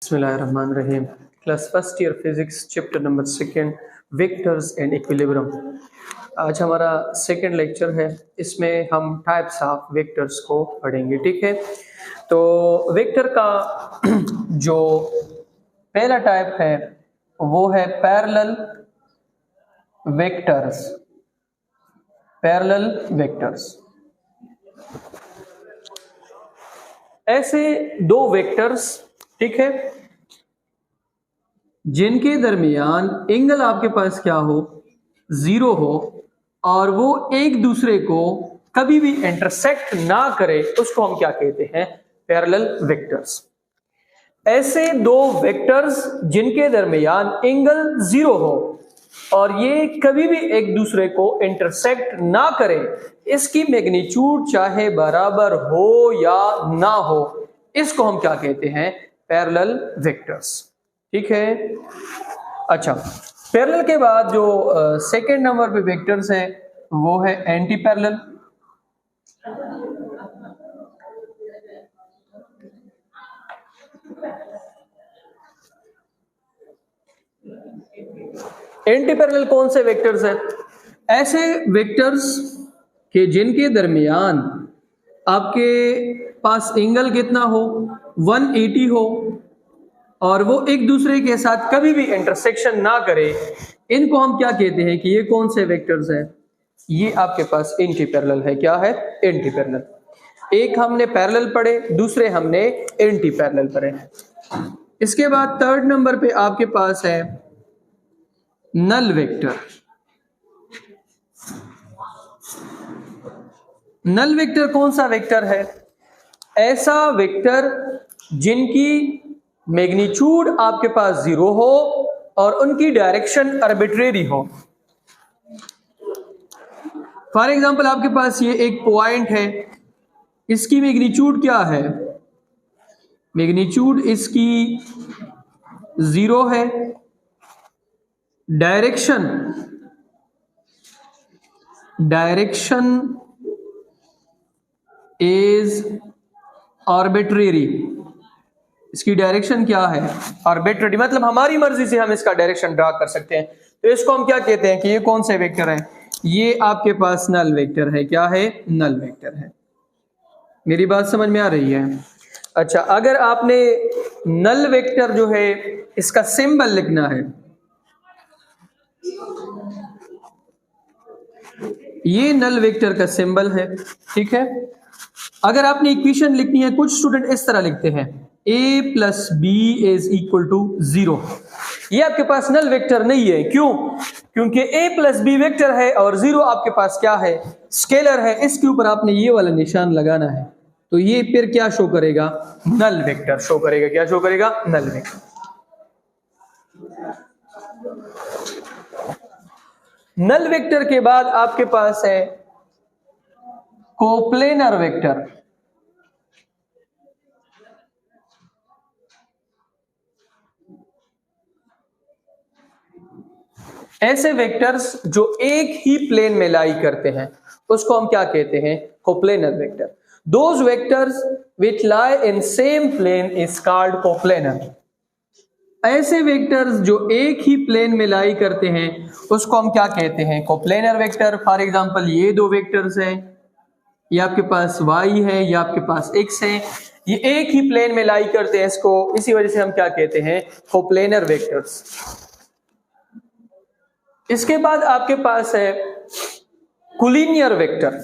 बिस्मिल्लाहिर्रहमानिर्रहीम। Class first year physics chapter number second vectors and equilibrium. आज हमारा second lecture है, इसमें हम टाइप्स ऑफ वेक्टर्स को पढ़ेंगे। ठीक है, तो वेक्टर का जो पहला टाइप है वो है पैरेलल वेक्टर्स। पैरेलल वेक्टर्स ऐसे दो वेक्टर्स, ठीक है, जिनके दरमियान एंगल आपके पास क्या हो, जीरो हो, और वो एक दूसरे को कभी भी इंटरसेक्ट ना करे, उसको हम क्या कहते हैं? Parallel vectors. ऐसे दो वेक्टर्स जिनके दरमियान एंगल जीरो हो और ये कभी भी एक दूसरे को इंटरसेक्ट ना करे, इसकी मैग्नीट्यूड चाहे बराबर हो या ना हो, इसको हम क्या कहते हैं? Parallel vectors. ठीक है, अच्छा, पैरेलल के बाद जो सेकेंड नंबर पे वेक्टर्स है वो है एंटी पैरेलल। एंटी पैरेलल कौन से वेक्टर्स हैं? ऐसे वेक्टर्स के जिनके दरमियान आपके पास एंगल कितना हो, 180 हो, और वो एक दूसरे के साथ कभी भी इंटरसेक्शन ना करे, इनको हम क्या कहते हैं कि ये कौन से वेक्टर्स हैं? ये आपके पास एंटी पैरेलल है। क्या है? Anti parallel. एक हमने पैरेलल पढ़े, दूसरे हमने एंटी पैरेलल पढ़े। इसके बाद थर्ड नंबर पे आपके पास है नल वेक्टर। नल वेक्टर कौन सा वेक्टर है? ऐसा वेक्टर जिनकी मैग्नीट्यूड आपके पास जीरो हो और उनकी डायरेक्शन आर्बिट्रेरी हो। फॉर एग्जांपल, आपके पास ये एक पॉइंट है, इसकी मैग्नीट्यूड क्या है? मैग्नीट्यूड इसकी जीरो है, डायरेक्शन इज आर्बिट्रेरी। इसकी डायरेक्शन क्या है? आर्बिट्रेरी, मतलब हमारी मर्जी से हम इसका डायरेक्शन ड्रा कर सकते हैं। तो इसको हम क्या कहते हैं कि ये कौन से वेक्टर है? ये आपके पास नल वेक्टर है। क्या है? नल वेक्टर है। मेरी बात समझ में आ रही है? अच्छा, अगर आपने नल वेक्टर जो है इसका सिंबल लिखना है, ये नल वेक्टर का सिंबल है। ठीक है, अगर आपने इक्वेशन लिखनी है, कुछ स्टूडेंट इस तरह लिखते हैं, a plus B is equal to 0। ये आपके पास नल वेक्टर नहीं है। क्यों? क्योंकि a प्लस बी वेक्टर है और 0 आपके पास क्या है? स्केलर है। इसके ऊपर आपने ये वाला निशान लगाना है, तो ये फिर क्या शो करेगा? नल वेक्टर शो करेगा। क्या शो करेगा? Null vector. नल वेक्टर के बाद आपके पास है कोप्लेनर वेक्टर। ऐसे वेक्टर्स जो एक ही प्लेन में लाई करते हैं, उसको हम क्या कहते हैं? Coplanar vector. Those vectors which lie in same plane is called coplanar. ऐसे वेक्टर्स जो एक ही प्लेन में लाई करते हैं, उसको हम क्या कहते हैं? Coplanar vector. फॉर एग्जांपल, ये दो वेक्टर्स हैं, ये आपके पास y है, ये आपके पास x है, ये एक ही प्लेन में लाई करते हैं, इसको इसी वजह से हम क्या कहते हैं? Coplanar vectors. इसके बाद आपके पास है कोलिनियर वेक्टर।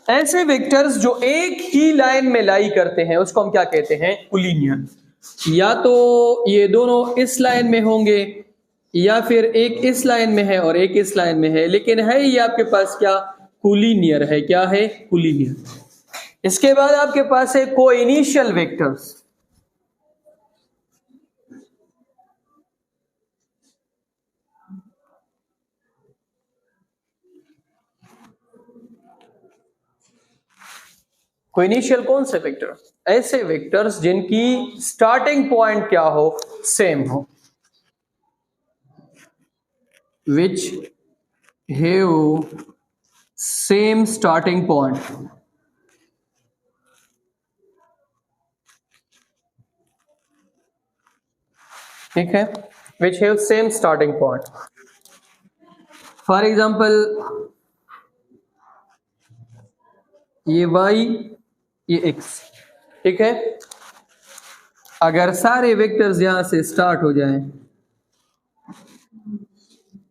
ऐसे वेक्टर्स जो एक ही लाइन में लाई करते हैं, उसको हम क्या कहते हैं? कोलिनियर। या तो ये दोनों इस लाइन में होंगे, या फिर एक इस लाइन में है और एक इस लाइन में है, लेकिन है ये आपके पास क्या? कोलिनियर है। क्या है? कोलिनियर। इसके बाद आपके पास है कोइनिशियल वेक्टर्स। कोइनिशियल कौन से वेक्टर? ऐसे वेक्टर्स जिनकी स्टार्टिंग पॉइंट क्या हो? सेम हो। which have same starting point. ठीक है, which have same starting point. For example ये y ये x, ठीक है। अगर सारे वेक्टर्स यहां से स्टार्ट हो जाएं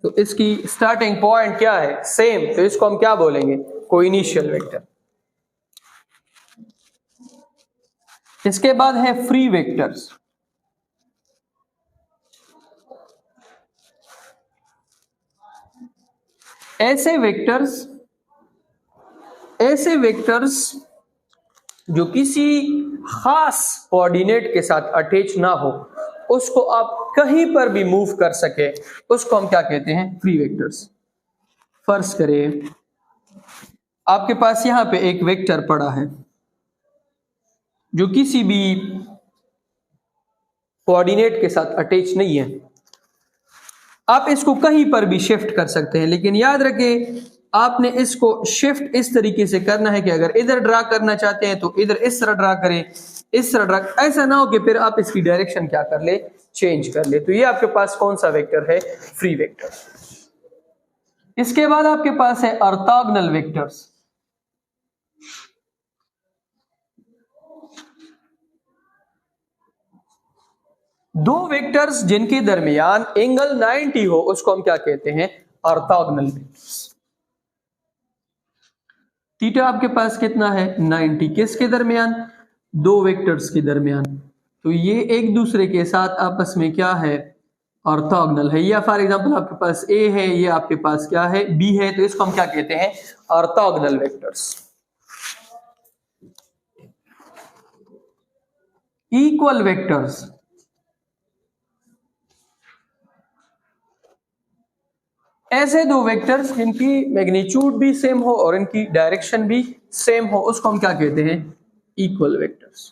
तो इसकी स्टार्टिंग पॉइंट क्या है, सेम, तो इसको हम क्या बोलेंगे, कोइनिशियल वेक्टर। इसके बाद है फ्री वेक्टर्स। ऐसे वेक्टर्स जो किसी खास कोऑर्डिनेट के साथ अटैच ना हो, उसको आप कहीं पर भी मूव कर सके, उसको हम क्या कहते हैं, फ्री वेक्टर्स। फर्ज करें आपके पास यहां पे एक वेक्टर पड़ा है जो किसी भी कोऑर्डिनेट के साथ अटैच नहीं है, आप इसको कहीं पर भी शिफ्ट कर सकते हैं, लेकिन याद रखें आपने इसको शिफ्ट इस तरीके से करना है कि अगर इधर ड्रा करना चाहते हैं तो इधर इस तरह ड्रा करें, इस तरह ड्रा, ऐसा ना हो कि फिर आप इसकी डायरेक्शन क्या कर ले, चेंज कर ले। तो ये आपके पास कौन सा वेक्टर है, फ्री वेक्टर। इसके बाद आपके पास है ऑर्थोगोनल वेक्टर्स। दो वेक्टर्स जिनके दरमियान एंगल 90 हो, उसको हम क्या कहते हैं, ऑर्थोगोनल वेक्टर्स। थीटा आपके पास कितना है, 90, किसके दरमियान, दो वेक्टर्स के दरमियान, तो ये एक दूसरे के साथ आपस में क्या है, ऑर्थोगोनल है। या फॉर एग्जांपल आपके पास ए है, ये आपके पास क्या है, बी है, तो इसको हम क्या कहते हैं, ऑर्थोगोनल वेक्टर्स। इक्वल वेक्टर्स, ऐसे दो वेक्टर्स जिनकी मैग्नीट्यूड भी सेम हो और इनकी डायरेक्शन भी सेम हो, उसको हम क्या कहते हैं, इक्वल वेक्टर्स।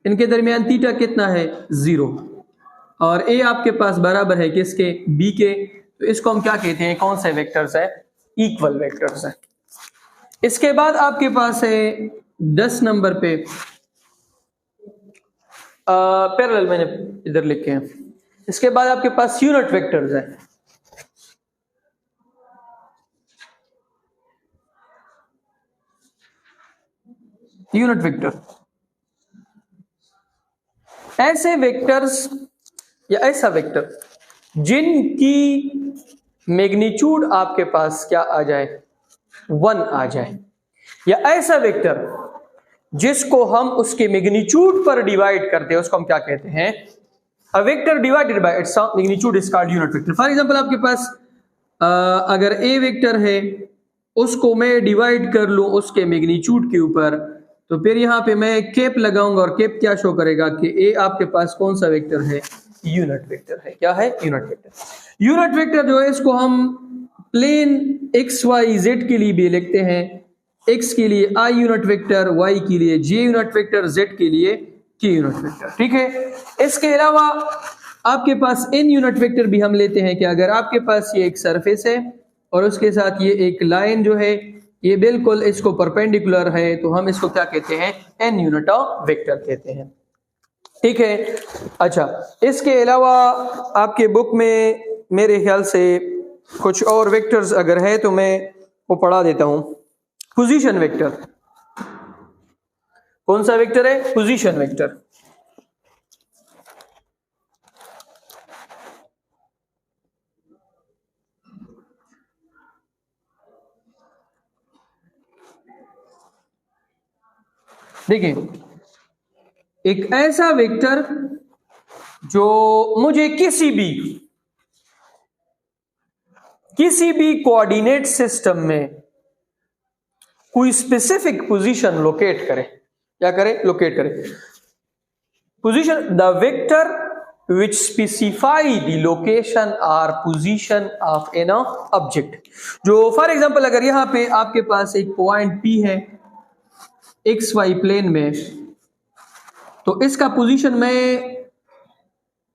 इनके दरमियान थीटा कितना है, 0, और ए आपके पास बराबर है किसके, बी के, तो इसको हम क्या कहते हैं, कौन से वेक्टर्स है, इक्वल वेक्टर्स है। इसके बाद आपके पास है 10 नंबर पे पैरेलल, मैंने इधर लिखे हैं। इसके बाद आपके पास यूनिट वेक्टर्स है। यूनिट वेक्टर, ऐसे वेक्टर्स या ऐसा वेक्टर जिनकी मैग्नीट्यूड आपके पास क्या आ जाए, 1 आ जाए, या ऐसा वेक्टर जिसको हम उसके मैग्नीट्यूड पर डिवाइड करते हैं, उसको हम क्या कहते हैं, a vector divided by its magnitude is called unit vector. For example आपके पास अगर ए वेक्टर है, उसको मैं डिवाइड कर लूं उसके मैग्नीट्यूड के ऊपर, तो फिर यहाँ पे मैं कैप लगाऊंगा और कैप क्या शो करेगा कि ए आपके पास कौन सा वेक्टर है, यूनिट वेक्टर है। क्या है, यूनिट वेक्टर। यूनिट वेक्टर जो है इसको हम प्लेन एक्स वाई जेड के लिए भी लिखते हैं, एक्स के लिए आई यूनिट वेक्टर, वाई के लिए जे यूनिट वेक्टर, जेड के लिए के यूनिट वेक्टर, ठीक है। इसके अलावा आपके पास एन यूनिट वेक्टर भी हम लेते हैं कि अगर आपके पास ये एक सरफेस है और उसके साथ ये एक लाइन जो है ये बिल्कुल इसको परपेंडिकुलर है, तो हम इसको क्या कहते हैं, एन यूनिट वेक्टर कहते हैं, ठीक है। अच्छा, इसके अलावा आपके बुक में मेरे ख्याल से कुछ और वेक्टर्स अगर है तो मैं वो पढ़ा देता हूं। पोजीशन वेक्टर, कौन सा वेक्टर है, पोजीशन वेक्टर। देखिए, एक ऐसा वेक्टर जो मुझे किसी भी कोऑर्डिनेट सिस्टम में कोई स्पेसिफिक पोजीशन लोकेट करे, क्या करे, लोकेट करे। Position, the vector which specify the location or position of an object। जो फॉर एग्जांपल अगर यहां पे आपके पास एक पॉइंट P है एक्स वाई प्लेन में, तो इसका पोजीशन मैं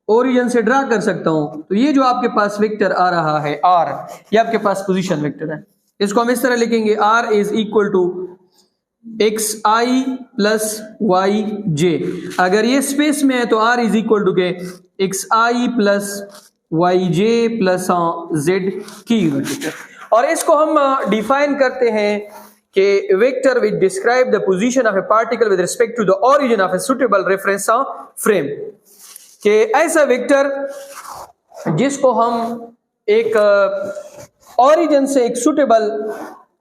ओरिजिन से ड्रा कर सकता हूं। तो ये जो आपके पास वेक्टर आ रहा है r, ये आपके पास पोजीशन वेक्टर है। इसको हम इस तरह लिखेंगे r is equal to xi plus y j. अगर ये स्पेस में है तो r इज इक्वल टू के xi plus y j plus z की यूनिट वेक्टर। और इसको हम डिफाइन करते हैं कि vector which describe the position of a particle with respect to the origin of a suitable reference frame, कि ऐसा वेक्टर जिसको हम एक ओरिजिन से एक सुटेबल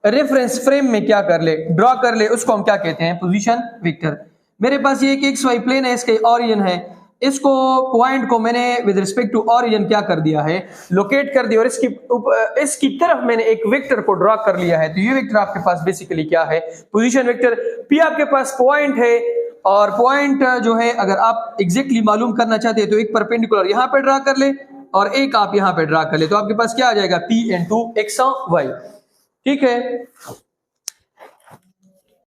रेफरेंस फ्रेम में क्या कर ले, ड्रॉ कर ले, उसको हम क्या कहते हैं, पोजीशन वेक्टर। मेरे पास ये एक एक्स वाई प्लेन है, इसके ओरिजिन है, इसको पॉइंट को मैंने विद रिस्पेक्ट टू ओरिजिन क्या कर दिया है, लोकेट कर दिया, और इसकी तरफ मैंने एक वेक्टर को ड्रॉ कर लिया है। तो ये वेक्टर आपके पास बेसिकली क्या है, पोजीशन वेक्टर। पी आपके पास पॉइंट है, और पॉइंट जो है अगर आप एग्जैक्टली मालूम करना चाहते हैं तो एक परपेंडिकुलर यहां पे ड्रा कर ले और एक आप यहां पे ड्रा कर ले, तो आपके पास क्या आ जाएगा, P into x y। ठीक है।